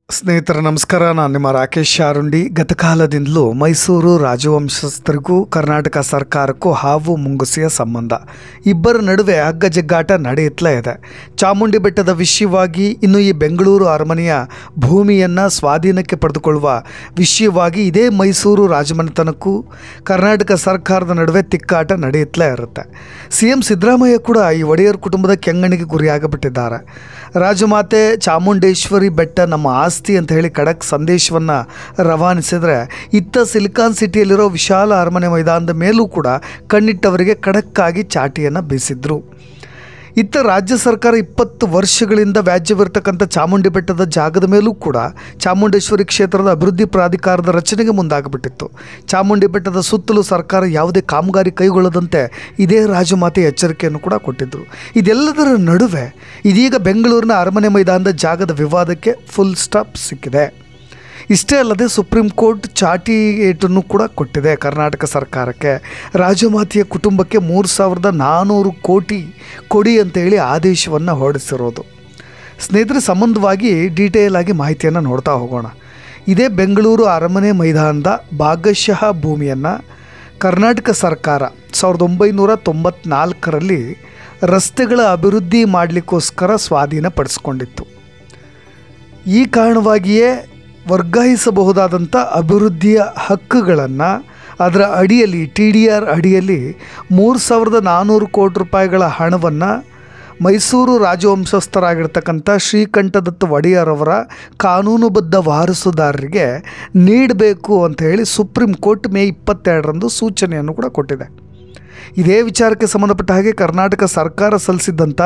ಸ್ನೇಹಿತರ ನಮಸ್ಕಾರ. ನಾನು ನಿಮ್ಮ ರಾಕೇಶ್ ಶಾರುಂಡಿ. ಗತಕಾಲದಿಂದಲೂ ಮೈಸೂರು ರಾಜವಂಶಸ್ಥರಿಗೂ ಕರ್ನಾಟಕ ಸರ್ಕಾರಕ್ಕೂ ಹಾವು ಮುಂಗುಸಿಯ ಸಂಬಂಧ. ಇಬ್ಬರ ನಡುವೆ ಹಗ್ಗಜಗ್ಗಾಟ ನಡೆಯುತ್ತಲೇ ಇದೆ. ಚಾಮುಂಡಿ ಬೆಟ್ಟದ ವಿಷಯವಾಗಿ, ಇನ್ನು ಈ ಬೆಂಗಳೂರು ಅರಮನೆಯ ಭೂಮಿಯನ್ನು ಸ್ವಾಧೀನಕ್ಕೆ ಪಡೆದುಕೊಳ್ಳುವ ವಿಷಯವಾಗಿ ಇದೇ ಮೈಸೂರು ರಾಜಮನೆತನಕ್ಕೂ ಕರ್ನಾಟಕ ಸರ್ಕಾರದ ನಡುವೆ ತಿಕ್ಕಾಟ ನಡೆಯುತ್ತಲೇ ಇರುತ್ತೆ. CM ಸಿದ್ದರಾಮಯ್ಯ ಕೂಡ ಈ ಒಡೆಯರ್ ಕುಟುಂಬದ ಕೆಂಗಣ್ಣಿಗೆ ಗುರಿಯಾಗಿಬಿಟ್ಟಿದ್ದಾರೆ. ರಾಜಮಾತೆ ಚಾಮುಂಡೇಶ್ವರಿ ಬೆಟ್ಟ ನಮ್ಮ ಆಸ್ತಿ ಅಂತ ಹೇಳಿ ಖಡಕ್ ಸಂದೇಶವನ್ನು ರವಾನಿಸಿದರೆ, ಇತ್ತ ಸಿಲಿಕಾನ್ ಸಿಟಿಯಲ್ಲಿರೋ ವಿಶಾಲ ಅರಮನೆ ಮೈದಾನದ ಮೇಲೂ ಕೂಡ ಕಣ್ಣಿಟ್ಟವರಿಗೆ ಖಡಕ್ಕಾಗಿ ಚಾಟಿಯನ್ನು ಬೀಸಿದ್ರು. ಇತ್ತ ರಾಜ್ಯ ಸರ್ಕಾರ 20 ವರ್ಷಗಳಿಂದ ವ್ಯಾಜ್ಯವಿರ್ತಕ್ಕಂಥ ಚಾಮುಂಡಿ ಬೆಟ್ಟದ ಜಾಗದ ಮೇಲೂ ಕೂಡ ಚಾಮುಂಡೇಶ್ವರಿ ಕ್ಷೇತ್ರದ ಅಭಿವೃದ್ಧಿ ಪ್ರಾಧಿಕಾರದ ರಚನೆಗೆ ಮುಂದಾಗಿಬಿಟ್ಟಿತ್ತು. ಚಾಮುಂಡಿ ಬೆಟ್ಟದ ಸುತ್ತಲೂ ಸರ್ಕಾರ ಯಾವುದೇ ಕಾಮಗಾರಿ ಕೈಗೊಳ್ಳದಂತೆ ಇದೇ ರಾಜಮಾತೆ ಎಚ್ಚರಿಕೆಯನ್ನು ಕೂಡ ಕೊಟ್ಟಿದ್ದರು. ಇದೆಲ್ಲದರ ನಡುವೆ ಇದೀಗ ಬೆಂಗಳೂರಿನ ಅರಮನೆ ಮೈದಾನದ ಜಾಗದ ವಿವಾದಕ್ಕೆ ಫುಲ್ ಸ್ಟಾಪ್ ಸಿಕ್ಕಿದೆ. ಇಷ್ಟೇ ಅಲ್ಲದೆ ಸುಪ್ರೀಂ ಕೋರ್ಟ್ ಚಾಟಿ ಏಟನ್ನು ಕೂಡ ಕೊಟ್ಟಿದೆ ಕರ್ನಾಟಕ ಸರ್ಕಾರಕ್ಕೆ. ರಾಜಮಾತೆಯ ಕುಟುಂಬಕ್ಕೆ 3,400 ಕೋಟಿ ಕೊಡಿ ಅಂತೇಳಿ ಆದೇಶವನ್ನು ಹೊರಡಿಸಿರೋದು. ಸ್ನೇಹಿತರೆ, ಸಂಬಂಧವಾಗಿ ಡೀಟೇಲ್ ಆಗಿ ಮಾಹಿತಿಯನ್ನು ನೋಡ್ತಾ ಹೋಗೋಣ. ಇದೇ ಬೆಂಗಳೂರು ಅರಮನೆ ಮೈದಾನದ ಭಾಗಶಃ ಭೂಮಿಯನ್ನು ಕರ್ನಾಟಕ ಸರ್ಕಾರ 1994ರಲ್ಲಿ ರಸ್ತೆಗಳ ಅಭಿವೃದ್ಧಿ ಮಾಡಲಿಕ್ಕೋಸ್ಕರ ಸ್ವಾಧೀನಪಡಿಸ್ಕೊಂಡಿತ್ತು. ಈ ಕಾರಣವಾಗಿಯೇ ವರ್ಗಾಯಿಸಬಹುದಾದಂಥ ಅಭಿವೃದ್ಧಿಯ ಹಕ್ಕುಗಳನ್ನು ಅದರ ಅಡಿಯಲ್ಲಿ TDR ಅಡಿಯಲ್ಲಿ 3,400 ಕೋಟಿ ರೂಪಾಯಿಗಳ ಹಣವನ್ನು ಮೈಸೂರು ರಾಜವಂಶಸ್ಥರಾಗಿರ್ತಕ್ಕಂಥ ಶ್ರೀಕಂಠದತ್ತ ಒಡೆಯರವರ ಕಾನೂನುಬದ್ಧ ವಾರಸುದಾರರಿಗೆ ನೀಡಬೇಕು ಅಂತ ಹೇಳಿ ಸುಪ್ರೀಂ ಕೋರ್ಟ್ ಮೇ 22ರಂದು ಸೂಚನೆಯನ್ನು ಕೂಡ ಕೊಟ್ಟಿದೆ. ಇದೇ ವಿಚಾರಕ್ಕೆ ಸಂಬಂಧಪಟ್ಟ ಹಾಗೆ ಕರ್ನಾಟಕ ಸರ್ಕಾರ ಸಲ್ಲಿಸಿದ್ದಂಥ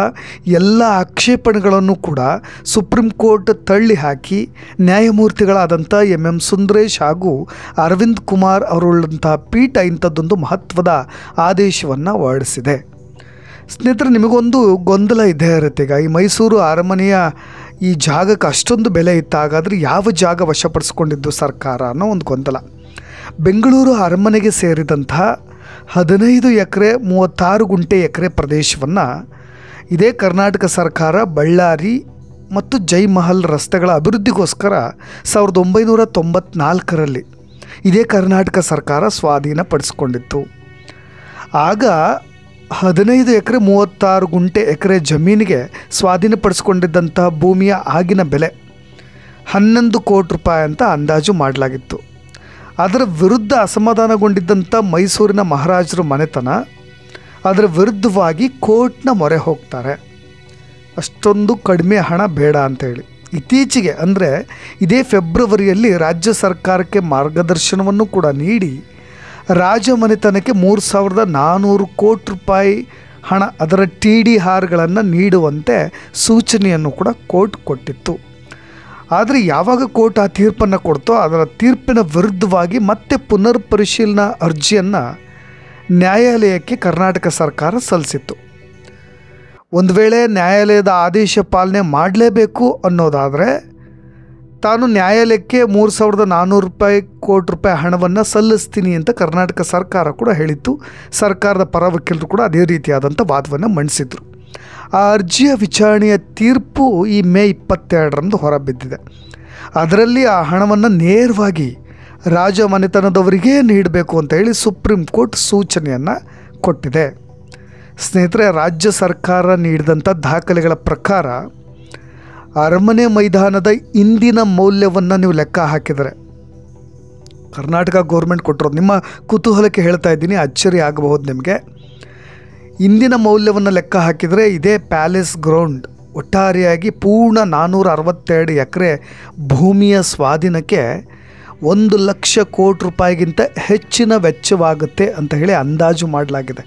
ಎಲ್ಲ ಆಕ್ಷೇಪಣೆಗಳನ್ನು ಕೂಡ ಸುಪ್ರೀಂ ಕೋರ್ಟ್ ತಳ್ಳಿ ಹಾಕಿ ನ್ಯಾಯಮೂರ್ತಿಗಳಾದಂಥ MM ಸುಂದರೇಶ್ ಹಾಗೂ ಅರವಿಂದ್ ಕುಮಾರ್ ಅವರುಳ್ಳಂಥ ಪೀಠ ಇಂಥದ್ದೊಂದು ಮಹತ್ವದ ಆದೇಶವನ್ನು ಹೊರಡಿಸಿದೆ. ಸ್ನೇಹಿತರೆ, ನಿಮಗೊಂದು ಗೊಂದಲ ಇದ್ದೇ ಇರುತ್ತೆ. ಈಗ ಈ ಮೈಸೂರು ಅರಮನೆಯ ಈ ಜಾಗಕ್ಕೆ ಅಷ್ಟೊಂದು ಬೆಲೆ ಇತ್ತಾಗಾದರೆ ಯಾವ ಜಾಗ ವಶಪಡಿಸ್ಕೊಂಡಿದ್ದು ಸರ್ಕಾರ ಅನ್ನೋ ಒಂದು ಗೊಂದಲ. ಬೆಂಗಳೂರು ಅರಮನೆಗೆ ಸೇರಿದಂತಹ 15 ಎಕರೆ 36 ಗುಂಟೆ ಎಕರೆ ಪ್ರದೇಶವನ್ನು ಇದೇ ಕರ್ನಾಟಕ ಸರ್ಕಾರ ಬಳ್ಳಾರಿ ಮತ್ತು ಜೈಮಹಲ್ ರಸ್ತೆಗಳ ಅಭಿವೃದ್ಧಿಗೋಸ್ಕರ 1994ರಲ್ಲಿ ಇದೇ ಕರ್ನಾಟಕ ಸರ್ಕಾರ ಸ್ವಾಧೀನಪಡಿಸ್ಕೊಂಡಿತ್ತು. ಆಗ 15 ಎಕರೆ 36 ಗುಂಟೆ ಎಕರೆ ಜಮೀನಿಗೆ ಸ್ವಾಧೀನಪಡಿಸ್ಕೊಂಡಿದ್ದಂಥ ಭೂಮಿಯ ಆಗಿನ ಬೆಲೆ 11 ಕೋಟಿ ರೂಪಾಯಿ ಅಂತ ಅಂದಾಜು ಮಾಡಲಾಗಿತ್ತು. ಅದರ ವಿರುದ್ಧ ಅಸಮಾಧಾನಗೊಂಡಿದ್ದಂಥ ಮೈಸೂರಿನ ಮಹಾರಾಜರ ಮನೆತನ ಅದರ ವಿರುದ್ಧವಾಗಿ ಕೋರ್ಟ್ನ ಮೊರೆ ಹೋಗ್ತಾರೆ. ಅಷ್ಟೊಂದು ಕಡಿಮೆ ಹಣ ಬೇಡ ಅಂತೇಳಿ ಇತ್ತೀಚೆಗೆ ಅಂದರೆ ಇದೇ ಫೆಬ್ರವರಿಯಲ್ಲಿ ರಾಜ್ಯ ಸರ್ಕಾರಕ್ಕೆ ಮಾರ್ಗದರ್ಶನವನ್ನು ಕೂಡ ನೀಡಿ ರಾಜಮನೆತನಕ್ಕೆ 3,400 ಕೋಟಿ ರೂಪಾಯಿ ಹಣ ಅದರ TDRಗಳನ್ನು ನೀಡುವಂತೆ ಸೂಚನೆಯನ್ನು ಕೂಡ ಕೋರ್ಟ್ ಕೊಟ್ಟಿತ್ತು. ಆದರೆ ಯಾವಾಗ ಕೋರ್ಟ್ ಆ ತೀರ್ಪನ್ನು ಕೊಡ್ತೋ ಅದರ ತೀರ್ಪಿನ ವಿರುದ್ಧವಾಗಿ ಮತ್ತೆ ಪುನರ್ ಪರಿಶೀಲನಾ ಅರ್ಜಿಯನ್ನು ನ್ಯಾಯಾಲಯಕ್ಕೆ ಕರ್ನಾಟಕ ಸರ್ಕಾರ ಸಲ್ಲಿಸಿತ್ತು. ಒಂದು ವೇಳೆ ನ್ಯಾಯಾಲಯದ ಆದೇಶ ಪಾಲನೆ ಮಾಡಲೇಬೇಕು ಅನ್ನೋದಾದರೆ ತಾನು ನ್ಯಾಯಾಲಯಕ್ಕೆ 3,400 ಕೋಟಿ ರೂಪಾಯಿ ಹಣವನ್ನು ಸಲ್ಲಿಸ್ತೀನಿ ಅಂತ ಕರ್ನಾಟಕ ಸರ್ಕಾರ ಕೂಡ ಹೇಳಿತ್ತು. ಸರ್ಕಾರದ ಪರ ವಕೀಲರು ಕೂಡ ಅದೇ ರೀತಿಯಾದಂಥ ವಾದವನ್ನು ಮಂಡಿಸಿದರು. ಆ ಅರ್ಜಿಯ ವಿಚಾರಣೆಯ ತೀರ್ಪು ಈ ಮೇ 22ರಂದು ಹೊರಬಿದ್ದಿದೆ. ಅದರಲ್ಲಿ ಆ ಹಣವನ್ನು ನೇರವಾಗಿ ರಾಜಮನೆತನದವರಿಗೇ ನೀಡಬೇಕು ಅಂತ ಹೇಳಿ ಸುಪ್ರೀಂ ಕೋರ್ಟ್ ಸೂಚನೆಯನ್ನು ಕೊಟ್ಟಿದೆ. ಸ್ನೇಹಿತರೆ, ರಾಜ್ಯ ಸರ್ಕಾರ ನೀಡಿದಂಥ ದಾಖಲೆಗಳ ಪ್ರಕಾರ ಅರಮನೆ ಮೈದಾನದ ಇಂದಿನ ಮೌಲ್ಯವನ್ನು ನೀವು ಲೆಕ್ಕ ಹಾಕಿದರೆ, ಕರ್ನಾಟಕ ಗೌರ್ಮೆಂಟ್ ಕೊಟ್ಟಿರೋದು, ನಿಮ್ಮ ಕುತೂಹಲಕ್ಕೆ ಹೇಳ್ತಾ ಇದ್ದೀನಿ, ಅಚ್ಚರಿ ಆಗಬಹುದು ನಿಮಗೆ. ಇಂದಿನ ಮೌಲ್ಯವನ್ನು ಲೆಕ್ಕ ಹಾಕಿದರೆ ಇದೇ ಪ್ಯಾಲೇಸ್ ಗ್ರೌಂಡ್ ಒಟ್ಟಾರೆಯಾಗಿ ಪೂರ್ಣ 462 ಎಕರೆ ಭೂಮಿಯ ಸ್ವಾಧೀನಕ್ಕೆ 1 ಲಕ್ಷ ಕೋಟಿ ರೂಪಾಯಿಗಿಂತ ಹೆಚ್ಚಿನ ವೆಚ್ಚವಾಗುತ್ತೆ ಅಂತ ಹೇಳಿ ಅಂದಾಜು ಮಾಡಲಾಗಿದೆ.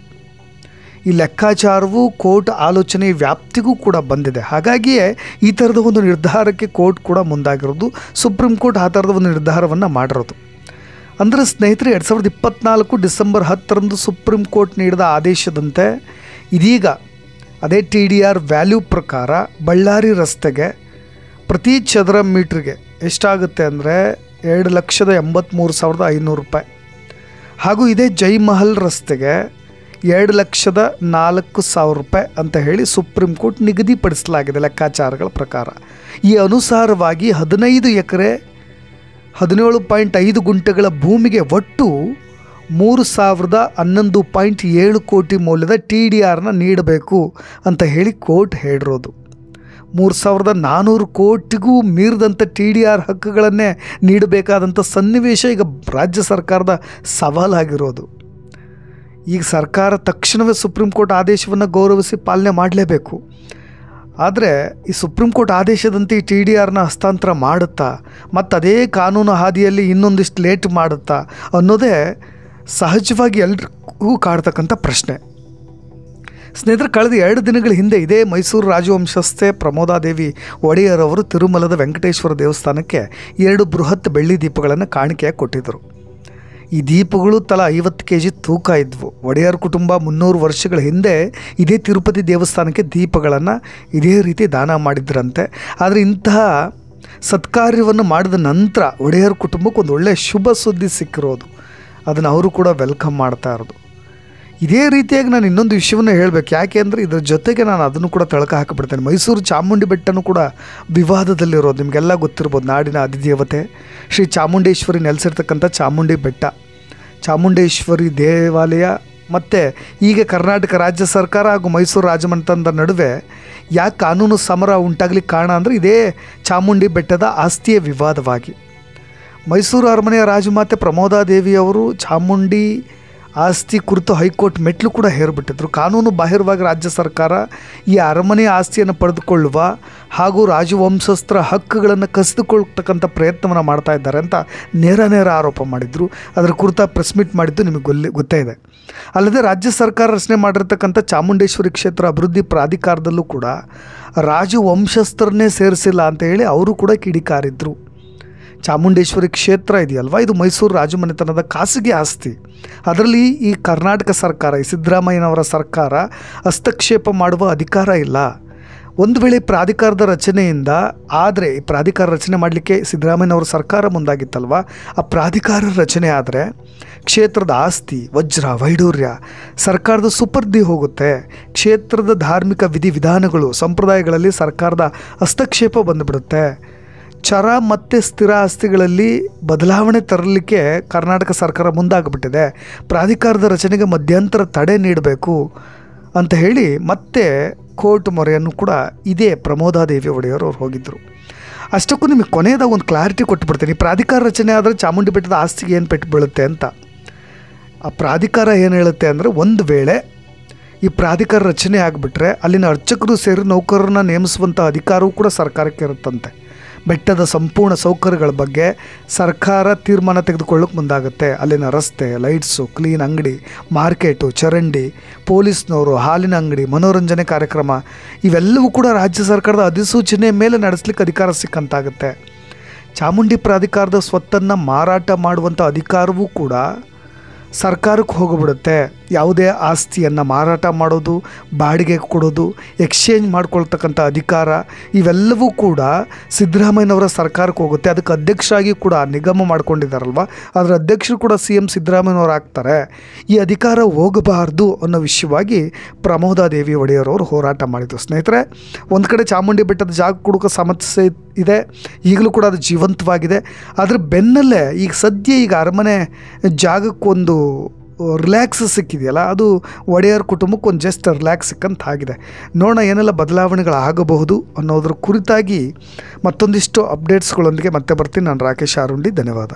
ಈ ಲೆಕ್ಕಾಚಾರವು ಕೋರ್ಟ್ ಆಲೋಚನೆ ವ್ಯಾಪ್ತಿಗೂ ಕೂಡ ಬಂದಿದೆ. ಹಾಗಾಗಿಯೇ ಈ ಥರದ ಒಂದು ನಿರ್ಧಾರಕ್ಕೆ ಕೋರ್ಟ್ ಕೂಡ ಮುಂದಾಗಿರೋದು. ಸುಪ್ರೀಂ ಕೋರ್ಟ್ ಆ ಥರದ ಒಂದು ನಿರ್ಧಾರವನ್ನು ಮಾಡಿರೋದು. ಅಂದರೆ ಸ್ನೇಹಿತರೆ, 2024 ಡಿಸೆಂಬರ್ 10ರಂದು ಸುಪ್ರೀಂ ಕೋರ್ಟ್ ನೀಡಿದ ಆದೇಶದಂತೆ ಇದೀಗ ಅದೇ TDR ವ್ಯಾಲ್ಯೂ ಪ್ರಕಾರ ಬಳ್ಳಾರಿ ರಸ್ತೆಗೆ ಪ್ರತಿ ಚದರ ಮೀಟ್ರಿಗೆ ಎಷ್ಟಾಗುತ್ತೆ ಅಂದರೆ 2,83,500 ರೂಪಾಯಿ. ಹಾಗೂ ಇದೇ ಜೈಮಹಲ್ ರಸ್ತೆಗೆ 2,04,000 ರೂಪಾಯಿ ಅಂತ ಹೇಳಿ ಸುಪ್ರೀಂ ಕೋರ್ಟ್ ನಿಗದಿಪಡಿಸಲಾಗಿದೆ ಲೆಕ್ಕಾಚಾರಗಳ ಪ್ರಕಾರ. ಈ ಅನುಸಾರವಾಗಿ 15 ಎಕರೆ 17.5 ಗುಂಟೆಗಳ ಭೂಮಿಗೆ ಒಟ್ಟು 3,011.7 ಕೋಟಿ ಮೌಲ್ಯದ TDRನ ನೀಡಬೇಕು ಅಂತ ಹೇಳಿ ಕೋರ್ಟ್ ಹೇಳಿರೋದು. 3,400 ಕೋಟಿಗೂ ಮೀರಿದಂಥ TDR ಹಕ್ಕುಗಳನ್ನೇ ನೀಡಬೇಕಾದಂಥ ಸನ್ನಿವೇಶ ಈಗ ರಾಜ್ಯ ಸರ್ಕಾರದ ಸವಾಲಾಗಿರೋದು. ಈಗ ಸರ್ಕಾರ ತಕ್ಷಣವೇ ಸುಪ್ರೀಂ ಕೋರ್ಟ್ ಆದೇಶವನ್ನು ಗೌರವಿಸಿ ಪಾಲನೆ ಮಾಡಲೇಬೇಕು. ಆದರೆ ಈ ಸುಪ್ರೀಂ ಕೋರ್ಟ್ ಆದೇಶದಂತೆ ಈ TDRನ ಹಸ್ತಾಂತರ ಮಾಡುತ್ತಾ ಮತ್ತು ಅದೇ ಕಾನೂನು ಹಾದಿಯಲ್ಲಿ ಇನ್ನೊಂದಿಷ್ಟು ಲೇಟ್ ಮಾಡುತ್ತಾ ಅನ್ನೋದೇ ಸಹಜವಾಗಿ ಎಲ್ರಿಗೂ ಕಾಡ್ತಕ್ಕಂಥ ಪ್ರಶ್ನೆ. ಸ್ನೇಹಿತರೆ, ಕಳೆದ 2 ದಿನಗಳ ಹಿಂದೆ ಇದೇ ಮೈಸೂರು ರಾಜವಂಶಸ್ಥೆ ಪ್ರಮೋದಾದೇವಿ ಒಡೆಯರ್ ಅವರು ತಿರುಮಲದ ವೆಂಕಟೇಶ್ವರ ದೇವಸ್ಥಾನಕ್ಕೆ 2 ಬೃಹತ್ ಬೆಳ್ಳಿ ದೀಪಗಳನ್ನು ಕಾಣಿಕೆಯಾಗಿ ಕೊಟ್ಟಿದ್ದರು. ಈ ದೀಪಗಳು ತಲಾ 50 kg ತೂಕ ಇದ್ವು. ಒಡೆಯರ್ ಕುಟುಂಬ 300 ವರ್ಷಗಳ ಹಿಂದೆ ಇದೇ ತಿರುಪತಿ ದೇವಸ್ಥಾನಕ್ಕೆ ದೀಪಗಳನ್ನು ಇದೇ ರೀತಿ ದಾನ ಮಾಡಿದ್ರಂತೆ. ಆದರೆ ಇಂತಹ ಸತ್ಕಾರ್ಯವನ್ನು ಮಾಡಿದ ನಂತರ ಒಡೆಯರ್ ಕುಟುಂಬಕ್ಕೆ ಒಂದು ಒಳ್ಳೆಯ ಶುಭ ಸುದ್ದಿ ಸಿಕ್ಕಿರೋದು. ಅದನ್ನು ಅವರು ಕೂಡ ವೆಲ್ಕಮ್ ಮಾಡ್ತಾ ಇರೋದು. ಇದೇ ರೀತಿಯಾಗಿ ನಾನು ಇನ್ನೊಂದು ವಿಷಯವನ್ನು ಹೇಳಬೇಕು. ಯಾಕೆ ಅಂದರೆ ಇದರ ಜೊತೆಗೆ ನಾನು ಅದನ್ನು ಕೂಡ ತಳಕ ಹಾಕಿಬಿಡ್ತೇನೆ. ಮೈಸೂರು ಚಾಮುಂಡಿ ಬೆಟ್ಟನೂ ಕೂಡ ವಿವಾದದಲ್ಲಿರೋದು ನಿಮಗೆಲ್ಲ ಗೊತ್ತಿರ್ಬೋದು. ನಾಡಿನ ಅಧಿದೇವತೆ ಶ್ರೀ ಚಾಮುಂಡೇಶ್ವರಿ ನೆಲೆಸಿರ್ತಕ್ಕಂಥ ಚಾಮುಂಡಿ ಬೆಟ್ಟ, ಚಾಮುಂಡೇಶ್ವರಿ ದೇವಾಲಯ ಮತ್ತು ಈಗ ಕರ್ನಾಟಕ ರಾಜ್ಯ ಸರ್ಕಾರ ಹಾಗೂ ಮೈಸೂರು ರಾಜಮನೆತನದ ನಡುವೆ ಯಾಕೆ ಕಾನೂನು ಸಮರ ಉಂಟಾಗಲಿಕ್ಕೆ ಕಾರಣ ಅಂದರೆ ಇದೇ ಚಾಮುಂಡಿ ಬೆಟ್ಟದ ಆಸ್ತಿಯ ವಿವಾದವಾಗಿ. ಮೈಸೂರು ಅರಮನೆಯ ರಾಜಮಾತೆ ಪ್ರಮೋದಾದೇವಿಯವರು ಚಾಮುಂಡಿ ಆಸ್ತಿ ಕುರಿತು ಹೈಕೋರ್ಟ್ ಮೆಟ್ಲು ಕೂಡ ಹೇರಿಬಿಟ್ಟಿದ್ರು. ಕಾನೂನು ಬಾಹಿರವಾಗಿ ರಾಜ್ಯ ಸರ್ಕಾರ ಈ ಅರಮನೆಯ ಆಸ್ತಿಯನ್ನು ಪಡೆದುಕೊಳ್ಳುವ ಹಾಗೂ ರಾಜವಂಶಸ್ಥರ ಹಕ್ಕುಗಳನ್ನು ಕಸಿದುಕೊಳ್ತಕ್ಕಂಥ ಪ್ರಯತ್ನವನ್ನು ಮಾಡ್ತಾ ಇದ್ದಾರೆ ಅಂತ ನೇರ ಆರೋಪ ಮಾಡಿದರು. ಅದರ ಕುರಿತ ಪ್ರೆಸ್ ಮೀಟ್ ಮಾಡಿದ್ದು ನಿಮಗೆ ಗೊತ್ತೇ ಇದೆ. ಅಲ್ಲದೆ ರಾಜ್ಯ ಸರ್ಕಾರ ರಚನೆ ಮಾಡಿರ್ತಕ್ಕಂಥ ಚಾಮುಂಡೇಶ್ವರಿ ಕ್ಷೇತ್ರ ಅಭಿವೃದ್ಧಿ ಪ್ರಾಧಿಕಾರದಲ್ಲೂ ಕೂಡ ರಾಜವಂಶಸ್ಥರನ್ನೇ ಸೇರಿಸಿಲ್ಲ ಅಂತ ಹೇಳಿ ಅವರು ಕೂಡ ಕಿಡಿಕಾರಿದ್ರು. ಚಾಮುಂಡೇಶ್ವರಿ ಕ್ಷೇತ್ರ ಇದೆಯಲ್ವ, ಇದು ಮೈಸೂರು ರಾಜಮನೆತನದ ಖಾಸಗಿ ಆಸ್ತಿ. ಅದರಲ್ಲಿ ಈ ಕರ್ನಾಟಕ ಸರ್ಕಾರ, ಈ ಸಿದ್ದರಾಮಯ್ಯನವರ ಸರ್ಕಾರ ಹಸ್ತಕ್ಷೇಪ ಮಾಡುವ ಅಧಿಕಾರ ಇಲ್ಲ. ಒಂದು ವೇಳೆ ಪ್ರಾಧಿಕಾರದ ರಚನೆಯಿಂದ ಆದರೆ ಈ ಪ್ರಾಧಿಕಾರ ರಚನೆ ಮಾಡಲಿಕ್ಕೆ ಸಿದ್ದರಾಮಯ್ಯನವರ ಸರ್ಕಾರ ಮುಂದಾಗಿತ್ತಲ್ವ, ಆ ಪ್ರಾಧಿಕಾರ ರಚನೆ ಆದರೆ ಕ್ಷೇತ್ರದ ಆಸ್ತಿ, ವಜ್ರ ವೈಡೂರ್ಯ ಸರ್ಕಾರದ ಸುಪರ್ದಿ ಹೋಗುತ್ತೆ. ಕ್ಷೇತ್ರದ ಧಾರ್ಮಿಕ ವಿಧಿವಿಧಾನಗಳು, ಸಂಪ್ರದಾಯಗಳಲ್ಲಿ ಸರ್ಕಾರದ ಹಸ್ತಕ್ಷೇಪ ಬಂದುಬಿಡುತ್ತೆ. ಚರ ಮತ್ತು ಸ್ಥಿರ ಆಸ್ತಿಗಳಲ್ಲಿ ಬದಲಾವಣೆ ತರಲಿಕ್ಕೆ ಕರ್ನಾಟಕ ಸರ್ಕಾರ ಮುಂದಾಗಿಬಿಟ್ಟಿದೆ. ಪ್ರಾಧಿಕಾರದ ರಚನೆಗೆ ಮಧ್ಯಂತರ ತಡೆ ನೀಡಬೇಕು ಅಂತ ಹೇಳಿ ಮತ್ತೆ ಕೋರ್ಟ್ ಮೊರೆಯನ್ನು ಕೂಡ ಇದೇ ಪ್ರಮೋದಾದೇವಿ ಒಡೆಯರ್ ಅವ್ರು ಹೋಗಿದ್ದರು. ಅಷ್ಟಕ್ಕೂ ನಿಮಗೆ ಕೊನೆಯದಾಗ ಒಂದು ಕ್ಲಾರಿಟಿ ಕೊಟ್ಟುಬಿಡ್ತೀನಿ. ಪ್ರಾಧಿಕಾರ ರಚನೆ ಆದರೆ ಚಾಮುಂಡಿ ಬೆಟ್ಟದ ಆಸ್ತಿಗೆ ಏನು ಪೆಟ್ಟು ಬೀಳುತ್ತೆ ಅಂತ. ಆ ಪ್ರಾಧಿಕಾರ ಏನು ಹೇಳುತ್ತೆ ಅಂದರೆ, ಒಂದು ವೇಳೆ ಈ ಪ್ರಾಧಿಕಾರ ರಚನೆ ಆಗಿಬಿಟ್ರೆ ಅಲ್ಲಿನ ಅರ್ಚಕರು ಸೇರಿ ನೌಕರರನ್ನ ನೇಮಿಸುವಂಥ ಅಧಿಕಾರವೂ ಕೂಡ ಸರ್ಕಾರಕ್ಕೆ ಇರುತ್ತಂತೆ. ಬೆಟ್ಟದ ಸಂಪೂರ್ಣ ಸೌಕರ್ಯಗಳ ಬಗ್ಗೆ ಸರ್ಕಾರ ತೀರ್ಮಾನ ತೆಗೆದುಕೊಳ್ಳೋಕೆ ಮುಂದಾಗುತ್ತೆ. ಅಲ್ಲಿನ ರಸ್ತೆ, ಲೈಟ್ಸು, ಕ್ಲೀನ್ ಅಂಗಡಿ, ಮಾರ್ಕೆಟು, ಚರಂಡಿ, ಪೊಲೀಸ್ನವರು, ಹಾಲಿನ ಅಂಗಡಿ, ಮನೋರಂಜನೆ ಕಾರ್ಯಕ್ರಮ ಇವೆಲ್ಲವೂ ಕೂಡ ರಾಜ್ಯ ಸರ್ಕಾರದ ಅಧಿಸೂಚನೆ ಮೇಲೆ ನಡೆಸಲಿಕ್ಕೆ ಅಧಿಕಾರ ಸಿಕ್ಕಂತಾಗುತ್ತೆ. ಚಾಮುಂಡಿ ಪ್ರಾಧಿಕಾರದ ಸ್ವತ್ತನ್ನು ಮಾರಾಟ ಮಾಡುವಂಥ ಅಧಿಕಾರವೂ ಕೂಡ ಸರ್ಕಾರಕ್ಕೆ ಹೋಗಿಬಿಡುತ್ತೆ. ಯಾವುದೇ ಆಸ್ತಿಯನ್ನು ಮಾರಾಟ ಮಾಡೋದು, ಬಾಡಿಗೆ ಕೊಡೋದು, ಎಕ್ಸ್ಚೇಂಜ್ ಮಾಡ್ಕೊಳ್ತಕ್ಕಂಥ ಅಧಿಕಾರ ಇವೆಲ್ಲವೂ ಕೂಡ ಸಿದ್ದರಾಮಯ್ಯನವರ ಸರ್ಕಾರಕ್ಕೆ ಹೋಗುತ್ತೆ. ಅದಕ್ಕೆ ಅಧ್ಯಕ್ಷರಾಗಿ ಕೂಡ ನಿಗಮ ಮಾಡ್ಕೊಂಡಿದ್ದಾರಲ್ವ, ಅದರ ಅಧ್ಯಕ್ಷರು ಕೂಡ CM ಸಿದ್ದರಾಮಯ್ಯನವರು ಆಗ್ತಾರೆ. ಈ ಅಧಿಕಾರ ಹೋಗಬಾರ್ದು ಅನ್ನೋ ವಿಷಯವಾಗಿ ಪ್ರಮೋದಾದೇವಿ ಒಡೆಯರ್ ಅವರು ಹೋರಾಟ ಮಾಡಿದರು. ಸ್ನೇಹಿತರೆ, ಒಂದು ಕಡೆ ಚಾಮುಂಡಿ ಬೆಟ್ಟದ ಜಾಗ ಕೊಡೋಕೆ ಸಮಸ್ಯೆ ಇದೆ, ಈಗಲೂ ಕೂಡ ಅದು ಜೀವಂತವಾಗಿದೆ. ಅದರ ಬೆನ್ನಲ್ಲೇ ಈಗ ಅರಮನೆ ಜಾಗಕ್ಕೊಂದು ರಿಲ್ಯಾಕ್ಸ್ ಸಿಕ್ಕಿದೆಯಲ್ಲ, ಅದು ಒಡೆಯರ್ ಕುಟುಂಬಕ್ಕೆ ಒಂದು ಜಸ್ಟ್ ರಿಲ್ಯಾಕ್ಸ್ ಸಿಕ್ಕಂತ ಆಗಿದೆ. ನೋಡೋಣ ಏನೆಲ್ಲ ಬದಲಾವಣೆಗಳಾಗಬಹುದು ಅನ್ನೋದ್ರ ಕುರಿತಾಗಿ ಮತ್ತೊಂದಿಷ್ಟು ಅಪ್ಡೇಟ್ಸ್ಗಳೊಂದಿಗೆ ಮತ್ತೆ ಬರ್ತೀನಿ. ನಾನು ರಾಕೇಶ್ ಆರುಂಡಿ. ಧನ್ಯವಾದ.